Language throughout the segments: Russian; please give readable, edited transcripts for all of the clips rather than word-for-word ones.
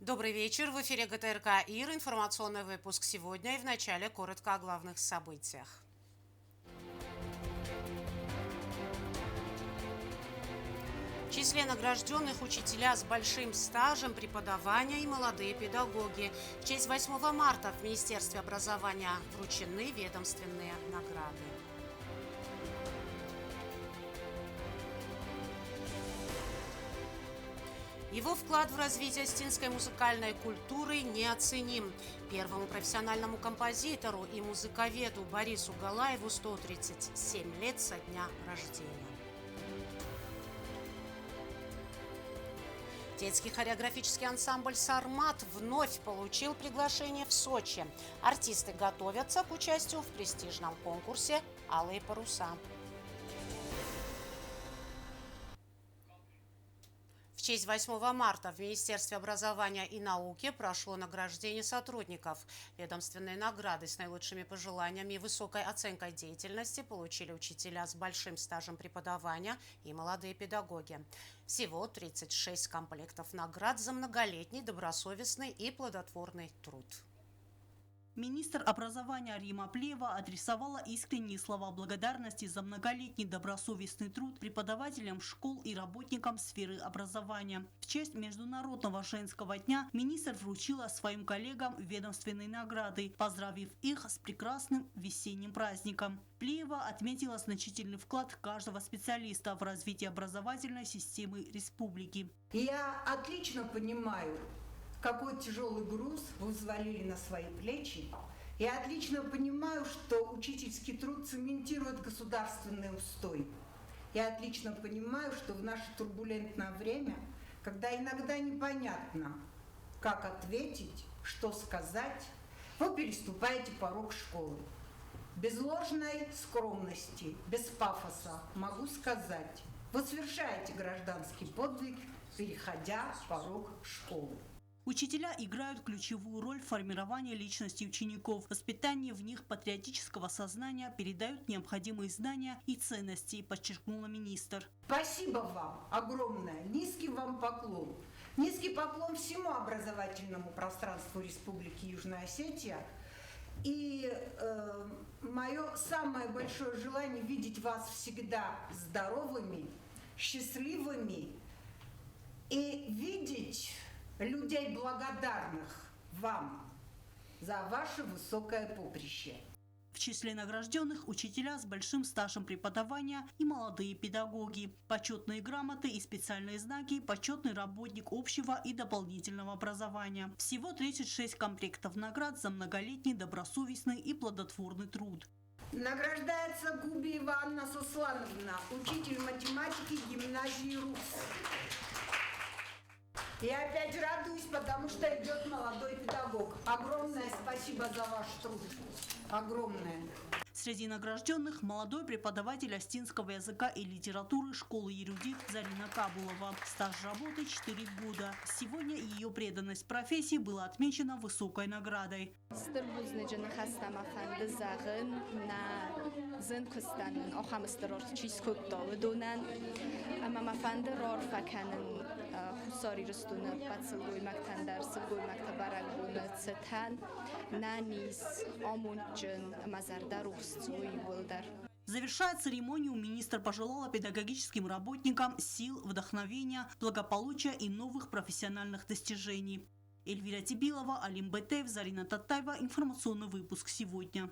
Добрый вечер. В эфире ГТРК ИР. Информационный выпуск сегодня и в начале коротко о главных событиях. В числе награжденных учителя с большим стажем преподавания и молодые педагоги. В честь 8 марта в Министерстве образования вручены ведомственные награды. Его вклад в развитие остинской музыкальной культуры неоценим. Первому профессиональному композитору и музыковеду Борису Галаеву 137 лет со дня рождения. Детский хореографический ансамбль «Сармат» вновь получил приглашение в Сочи. Артисты готовятся к участию в престижном конкурсе «Алые паруса». В честь 8 марта в Министерстве образования и науки прошло награждение сотрудников. Ведомственные награды с наилучшими пожеланиями и высокой оценкой деятельности получили учителя с большим стажем преподавания и молодые педагоги. Всего 36 комплектов наград за многолетний добросовестный и плодотворный труд. Министр образования Рима Плева адресовала искренние слова благодарности за многолетний добросовестный труд преподавателям школ и работникам сферы образования. В честь Международного женского дня министр вручила своим коллегам ведомственные награды, поздравив их с прекрасным весенним праздником. Плева отметила значительный вклад каждого специалиста в развитие образовательной системы республики. Я отлично понимаю, какой тяжелый груз вы взвалили на свои плечи. Я отлично понимаю, что учительский труд цементирует государственный устой. Я отлично понимаю, что в наше турбулентное время, когда иногда непонятно, как ответить, что сказать, вы переступаете порог школы. Без ложной скромности, без пафоса могу сказать, вы совершаете гражданский подвиг, переходя порог школы. Учителя играют ключевую роль в формировании личности учеников, воспитании в них патриотического сознания, передают необходимые знания и ценности, подчеркнула министр. Спасибо вам огромное, низкий вам поклон. Низкий поклон всему образовательному пространству Республики Южная Осетия. И мое самое большое желание видеть вас всегда здоровыми, счастливыми и видеть людей, благодарных вам за ваше высокое поприще. В числе награжденных учителя с большим стажем преподавания и молодые педагоги. Почетные грамоты и специальные знаки, почетный работник общего и дополнительного образования. Всего 36 комплектов наград за многолетний добросовестный и плодотворный труд. Награждается Губиева Анна Суслановна, учитель математики гимназии РУС. Я опять радуюсь, потому что идет молодой педагог. Огромное спасибо за ваш труд. Огромное. Среди награжденных молодой преподаватель остинского языка и литературы школы «Ерудит» Зарина Кабулова. Стаж работы 4 года. Сегодня ее преданность профессии была отмечена высокой наградой. Завершая церемонию, министр пожелала педагогическим работникам сил, вдохновения, благополучия и новых профессиональных достижений. Эльвира Тибилова, Алим Бетеев, Зарина Татаева. Информационный выпуск сегодня.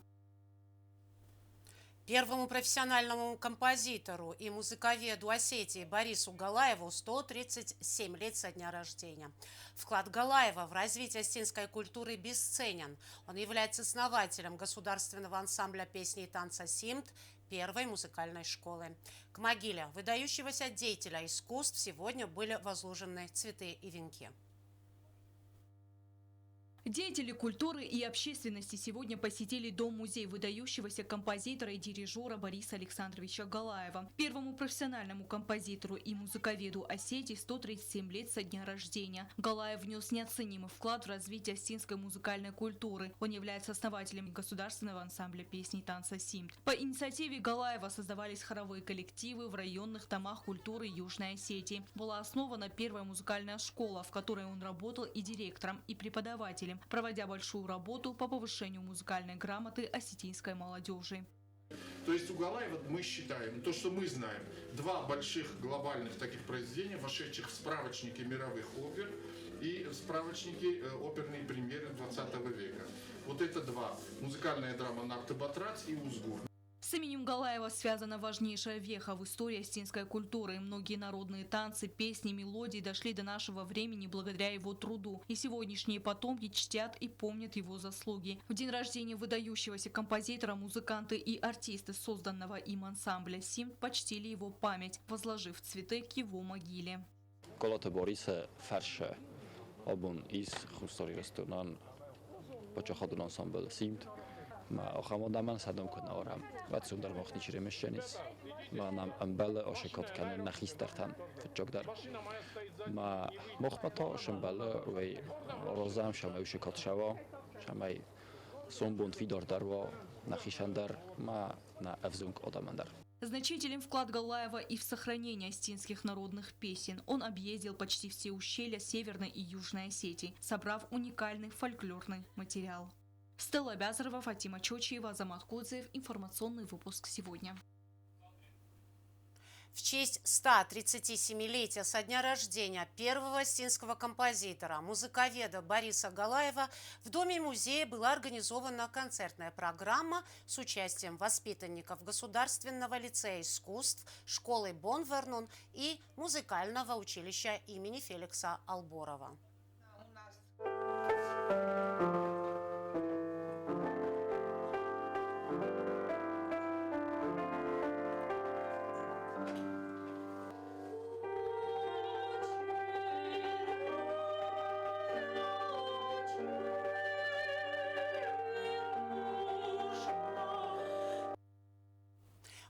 Первому профессиональному композитору и музыковеду Осетии Борису Галаеву 137 лет со дня рождения. Вклад Галаева в развитие остинской культуры бесценен. Он является основателем государственного ансамбля песни и танца «Симт», первой музыкальной школы. К могиле выдающегося деятеля искусств сегодня были возложены цветы и венки. Деятели культуры и общественности сегодня посетили дом-музей выдающегося композитора и дирижера Бориса Александровича Галаева. Первому профессиональному композитору и музыковеду Осетии 137 лет со дня рождения. Галаев внес неоценимый вклад в развитие осетинской музыкальной культуры. Он является основателем государственного ансамбля песни и танца «Симт». По инициативе Галаева создавались хоровые коллективы в районных домах культуры Южной Осетии. Была основана первая музыкальная школа, в которой он работал и директором, и преподавателем, проводя большую работу по повышению музыкальной грамоты осетинской молодежи. То есть у Галаева, мы считаем, то, что мы знаем, два больших глобальных таких произведения, вошедших в справочники мировых опер и в справочники оперные премьеры 20 века. Вот это два. Музыкальная драма «Нарты Батрац» и «Узгур». С именем Галаева связана важнейшая веха в истории осетинской культуры. Многие народные танцы, песни, мелодии дошли до нашего времени благодаря его труду. И сегодняшние потомки чтят и помнят его заслуги. В день рождения выдающегося композитора музыканты и артисты созданного им ансамбля «Симт» почтили его память, возложив цветы к его могиле. Kolata Borise Ferse abun is Hustorigastunan Pochahadun ensemble Simt. ما آخرام دامن صدام کنه آرام بعد سوندر وقتی چیره مشینیس ما نام امبله آشکات کنه نخیس درتن فجاک در ما مخمتا شنبله و روزام شما آشکات شوا شما سومبوند فیدار در و نخیشندر ما نه افزونک آدمندر. Значителен вклад Галаева и в сохранение осетинских народных песен. Он объездил почти все ущелья Северной и Южной Осетии, собрав уникальный фольклорный материал. Стелла Бязарова, Фатима Чочиева, Азамат Кудзеев. Информационный выпуск сегодня. В честь 137-летия со дня рождения первого осетинского композитора, музыковеда Бориса Галаева в Доме-музее была организована концертная программа с участием воспитанников Государственного лицея искусств, школы Бон-Вернон и музыкального училища имени Феликса Алборова.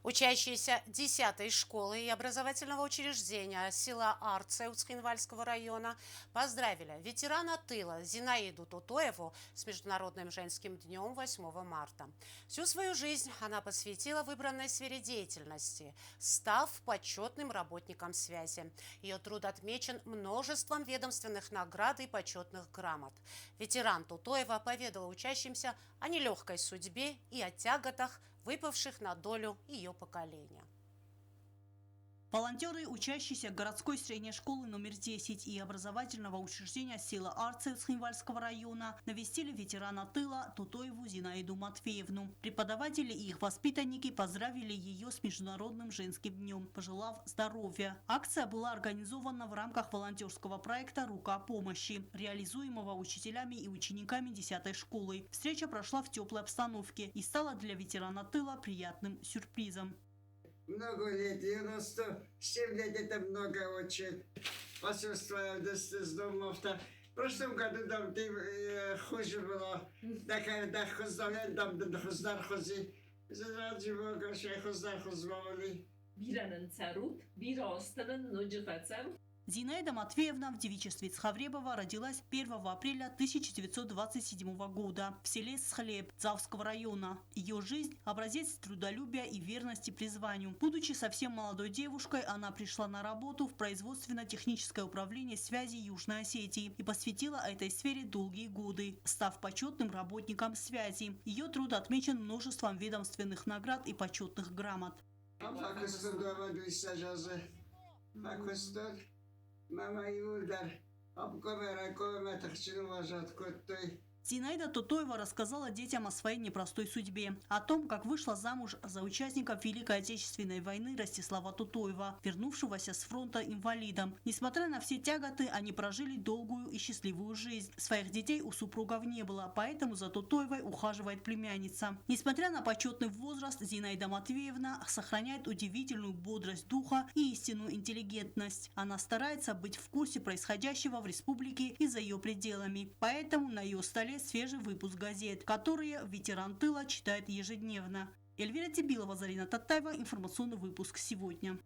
Учащиеся 10-й школы и образовательного учреждения села Арце Уцхинвальского района поздравили ветерана тыла Зинаиду Тутоеву с Международным женским днем 8 марта. Всю свою жизнь она посвятила выбранной сфере деятельности, став почетным работником связи. Ее труд отмечен множеством ведомственных наград и почетных грамот. Ветеран Тутоева поведала учащимся о нелегкой судьбе и о тяготах, выпавших на долю ее поколения. Волонтеры, учащиеся городской средней школы номер 10 и образовательного учреждения села Арце Уцхинвальского района, навестили ветерана тыла Тутоеву Зинаиду Матвеевну. Преподаватели и их воспитанники поздравили ее с Международным женским днем, пожелав здоровья. Акция была организована в рамках волонтерского проекта «Рука помощи», реализуемого учителями и учениками 10-й школы. Встреча прошла в теплой обстановке и стала для ветерана тыла приятным сюрпризом. Много лет, 97 лет, это много очень. Посольство с домов-то. В прошлом году там хуже было. Да хоздамен там, да хоздар хози. Ради Бога, что хоздар хозвали. Биранын царут, бира останын ноджифацам. Зинаида Матвеевна в девичестве Цхавребова родилась 1 апреля 1927 года в селе Схлеб Цавского района. Ее жизнь – образец трудолюбия и верности призванию. Будучи совсем молодой девушкой, она пришла на работу в производственно-техническое управление связи Южной Осетии и посвятила этой сфере долгие годы, став почетным работником связи. Ее труд отмечен множеством ведомственных наград и почетных грамот. Мама Юльдар, обкомера коме тахчину важат коттой, Зинаида Тутоева рассказала детям о своей непростой судьбе, о том, как вышла замуж за участников Великой Отечественной войны Ростислава Тутоева, вернувшегося с фронта инвалидом. Несмотря на все тяготы, они прожили долгую и счастливую жизнь. Своих детей у супругов не было, поэтому за Тутоевой ухаживает племянница. Несмотря на почетный возраст, Зинаида Матвеевна сохраняет удивительную бодрость духа и истинную интеллигентность. Она старается быть в курсе происходящего в республике и за ее пределами. Поэтому на ее столе свежий выпуск газет, которые ветеран тыла читает ежедневно. Эльвира Тибилова, Зарина Татаева. Информационный выпуск сегодня.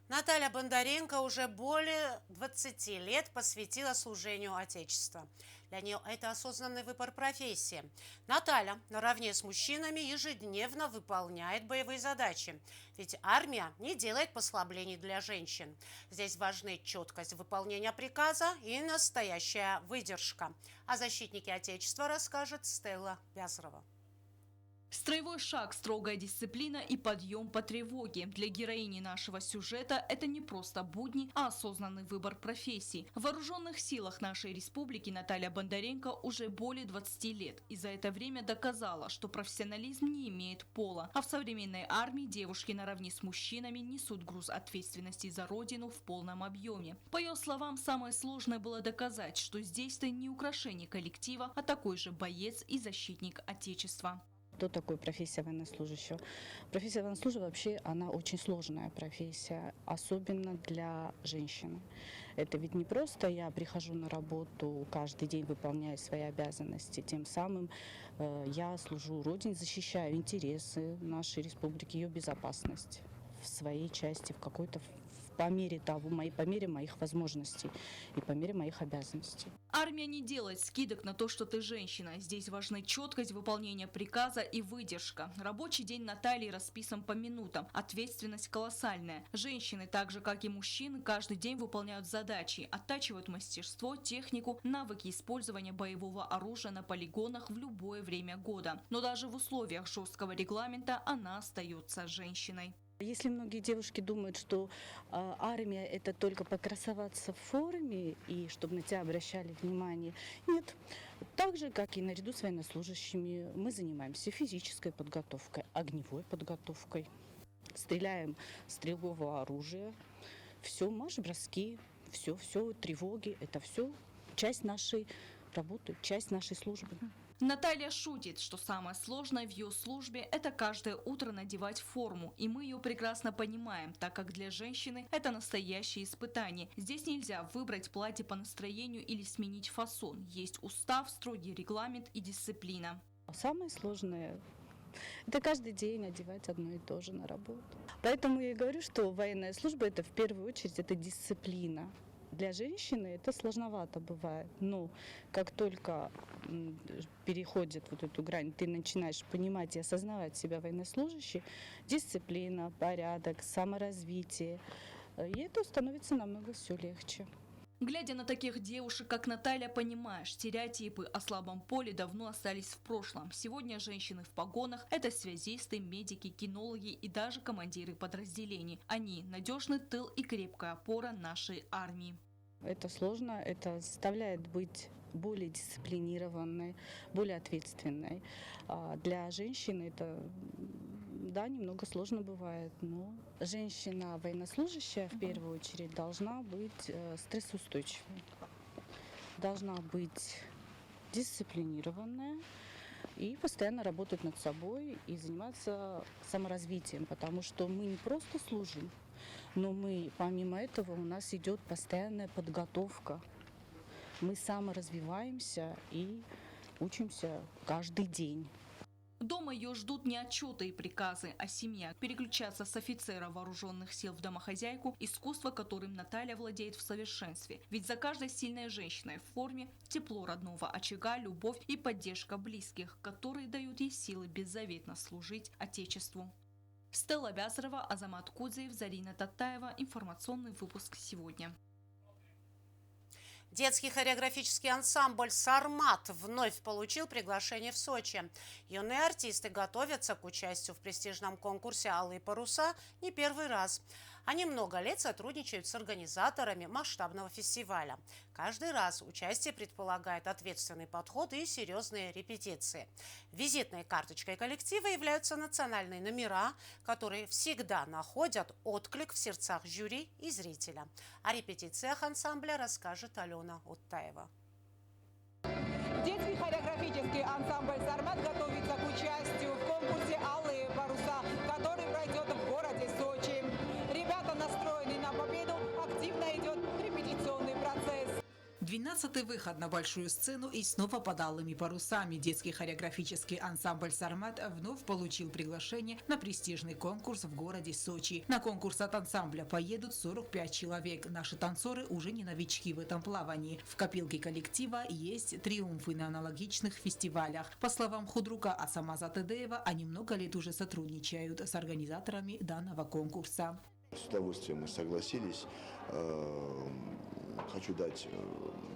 Наталья Бондаренко уже более 20 лет посвятила служению Отечеству. Для нее это осознанный выбор профессии. Наталья наравне с мужчинами ежедневно выполняет боевые задачи. Ведь армия не делает послаблений для женщин. Здесь важны четкость выполнения приказа и настоящая выдержка. О защитнике Отечества расскажет Стелла Вязрова. Строевой шаг, строгая дисциплина и подъем по тревоге. Для героини нашего сюжета это не просто будни, а осознанный выбор профессии. В вооруженных силах нашей республики Наталья Бондаренко уже более 20 лет. И за это время доказала, что профессионализм не имеет пола. А в современной армии девушки наравне с мужчинами несут груз ответственности за родину в полном объеме. По ее словам, самое сложное было доказать, что здесь ты не украшение коллектива, а такой же боец и защитник Отечества. Что такое профессия военнослужащего? Профессия военнослужащего вообще, она очень сложная профессия, особенно для женщины. Это ведь не просто я прихожу на работу, каждый день выполняю свои обязанности, тем самым я служу Родине, защищаю интересы нашей республики, ее безопасность в своей части, в какой-то по мере моих возможностей и по мере моих обязанностей. Армия не делает скидок на то, что ты женщина. Здесь важны четкость выполнения приказа и выдержка. Рабочий день Натальи расписан по минутам. Ответственность колоссальная. Женщины, так же как и мужчины, каждый день выполняют задачи, оттачивают мастерство, технику, навыки использования боевого оружия на полигонах в любое время года. Но даже в условиях жесткого регламента она остается женщиной. Если многие девушки думают, что армия – это только покрасоваться в форме и чтобы на тебя обращали внимание, нет. Так же, как и наряду с военнослужащими, мы занимаемся физической подготовкой, огневой подготовкой, стреляем стрелкового оружия, все марш-броски, все тревоги – это все часть нашей работы, часть нашей службы. Наталья шутит, что самое сложное в ее службе – это каждое утро надевать форму. И мы ее прекрасно понимаем, так как для женщины это настоящее испытание. Здесь нельзя выбрать платье по настроению или сменить фасон. Есть устав, строгий регламент и дисциплина. Самое сложное – это каждый день одевать одно и то же на работу. Поэтому я и говорю, что военная служба – это в первую очередь это дисциплина. Для женщины это сложновато бывает, но как только переходит вот эту грань, ты начинаешь понимать и осознавать себя военнослужащей, дисциплина, порядок, саморазвитие, и это становится намного все легче. Глядя на таких девушек, как Наталья, понимаешь, стереотипы о слабом поле давно остались в прошлом. Сегодня женщины в погонах – это связисты, медики, кинологи и даже командиры подразделений. Они – надежный тыл и крепкая опора нашей армии. Это сложно, это заставляет быть более дисциплинированной, более ответственной. Для женщины это, да, немного сложно бывает, но женщина военнослужащая в первую очередь должна быть стрессоустойчивой, должна быть дисциплинированная и постоянно работать над собой и заниматься саморазвитием, потому что мы не просто служим, но мы, помимо этого, у нас идет постоянная подготовка. Мы саморазвиваемся и учимся каждый день. Дома ее ждут не отчеты и приказы, а семья. Переключаться с офицера вооруженных сил в домохозяйку – искусство, которым Наталья владеет в совершенстве. Ведь за каждой сильной женщиной в форме тепло родного очага, любовь и поддержка близких, которые дают ей силы беззаветно служить Отечеству. Стелла Вязрова, Азамат Кудзеев, Зарина Татаева. Информационный выпуск сегодня. Детский хореографический ансамбль «Сармат» вновь получил приглашение в Сочи. Юные артисты готовятся к участию в престижном конкурсе «Алые паруса» не первый раз. Они много лет сотрудничают с организаторами масштабного фестиваля. Каждый раз участие предполагает ответственный подход и серьезные репетиции. Визитной карточкой коллектива являются национальные номера, которые всегда находят отклик в сердцах жюри и зрителя. О репетициях ансамбля расскажет Алена Оттаева. Детский хореографический ансамбль «Сармат» готовится к участию в конкурсе «Алые паруса», который пройдет в городе Сочи. Ребята настроены на победу, активно идет репетиционный процесс. 12-й выход на большую сцену и снова под алыми парусами. Детский хореографический ансамбль «Сармат» вновь получил приглашение на престижный конкурс в городе Сочи. На конкурс от ансамбля поедут 45 человек. Наши танцоры уже не новички в этом плавании. В копилке коллектива есть триумфы на аналогичных фестивалях. По словам худрука Асамаза Тедеева, они много лет уже сотрудничают с организаторами данного конкурса. С удовольствием мы согласились. Хочу дать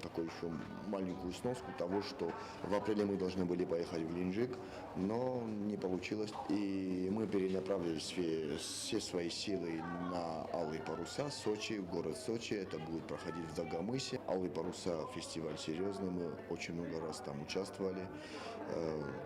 такую еще маленькую сноску того, что в апреле мы должны были поехать в Геленджик, но не получилось. И мы перенаправили все свои силы на «Алые паруса», Сочи, город Сочи. Это будет проходить в Дагомысе. «Алые паруса» фестиваль серьезный, мы очень много раз там участвовали.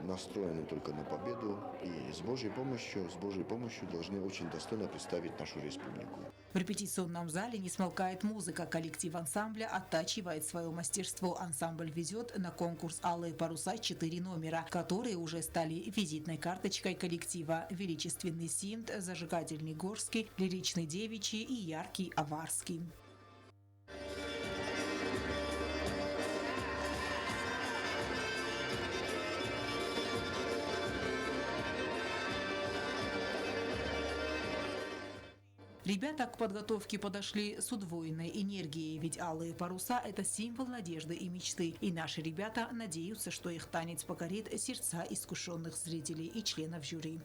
Настроены только на победу. И с Божьей помощью должны очень достойно представить нашу республику. В репетиционном зале не смолкает музыка. Коллектив ансамбля оттачивает свое мастерство. Ансамбль везет на конкурс «Алые паруса» 4 номера, которые уже стали визитной карточкой коллектива. Величественный симт, зажигательный горский, лиричный девичий и яркий аварский. Ребята к подготовке подошли с удвоенной энергией, ведь «Алые паруса» – это символ надежды и мечты. И наши ребята надеются, что их танец покорит сердца искушенных зрителей и членов жюри.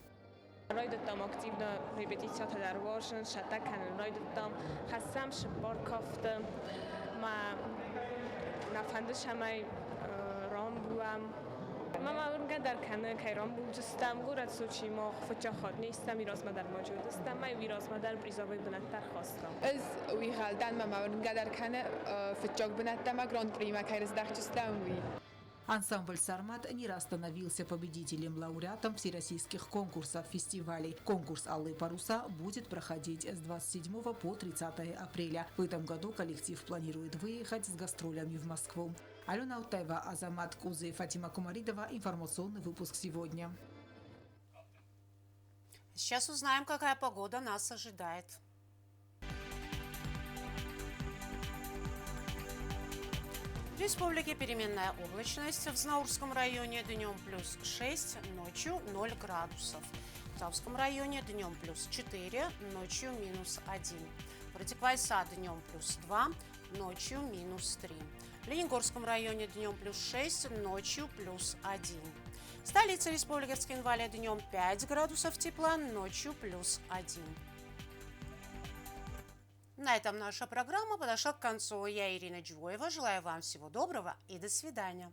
Ройдотам активно репетицията در وارشن شتکن رایدотам خستم شبار کافته ما نفندش همه رام بوم ما اونقدر کنه که رام بوم جستم گورد سوچی ما فتجا خود نیستم ویراز مادر موجود استم ما ویراز مادر بریزاوی بلندتر خواستم از ویخالدن ما اونقدر کنه فتجا بلندتر ما گراند پریما که رزدخ جستم وی. Ансамбль «Сармат» не раз становился победителем-лауреатом всероссийских конкурсов, фестивалей. Конкурс «Алые паруса» будет проходить с 27 по 30 апреля. В этом году коллектив планирует выехать с гастролями в Москву. Алена Оттаева, Азамат Кузы, Фатима Кумаридова. Информационный выпуск сегодня. Сейчас узнаем, какая погода нас ожидает. В республике переменная облачность. В Знаурском районе днем плюс 6, ночью 0 градусов. В Тавском районе днем плюс 4, ночью минус 1. В Радиквайса днем плюс 2, ночью минус 3. В Ленигорском районе днем плюс 6, ночью плюс 1. Столица республики Цхинвале днем 5 градусов тепла, ночью плюс 1. На этом наша программа подошла к концу. Я, Ирина Джвоева, желаю вам всего доброго и до свидания.